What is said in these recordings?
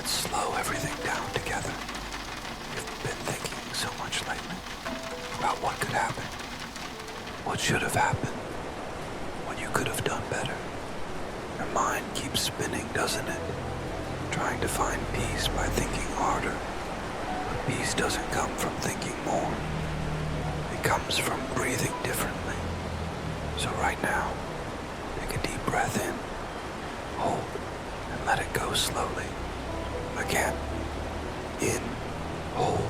Let's slow everything down together. You've been thinking so much lately about what could happen, what should have happened, what you could have done better. Your mind keeps spinning, doesn't it? Trying to find peace by thinking harder. But peace doesn't come from thinking more. It comes from breathing differently. So right now, take a deep breath in, hold, and let it go slowly. Again, in, hold.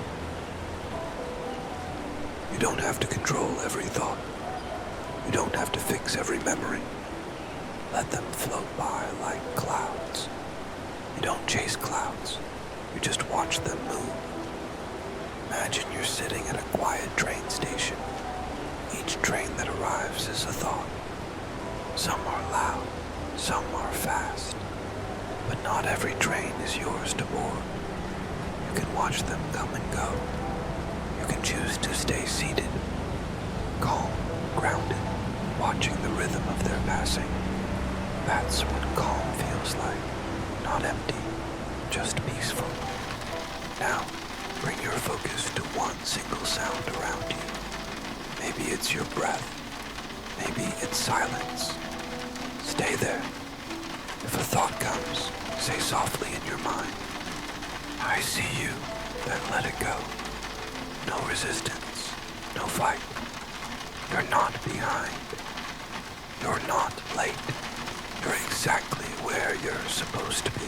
You don't have to control every thought. You don't have to fix every memory. Let them float by like clouds. You don't chase clouds. You just watch them move. Imagine you're sitting at a quiet train station. Each train that arrives is a thought. Some are loud, some are fast. But not every train is yours to board. You can watch them come and go. You can choose to stay seated, calm, grounded, watching the rhythm of their passing. That's what calm feels like. Not empty, just peaceful. Now, bring your focus to one single sound around you. Maybe it's your breath. Maybe it's silence. Stay there. If a thought comes, say softly in your mind, I see you, then let it go. No resistance, no fight. You're not behind. You're not late. You're exactly where you're supposed to be.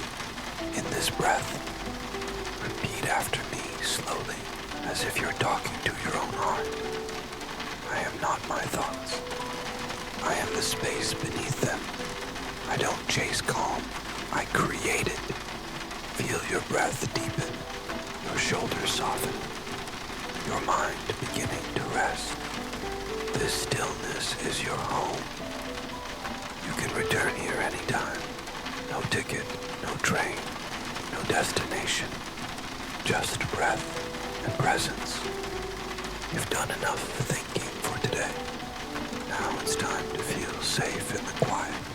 In this breath, repeat after me slowly, as if you're talking to your own heart. I am not my thoughts. I am the space beneath them. I don't chase calm. I create it. Feel your breath deepen, your shoulders soften, your mind beginning to rest. This stillness is your home. You can return here anytime. No ticket, no train, no destination. Just breath and presence. You've done enough thinking for today. Now it's time to feel safe in the quiet.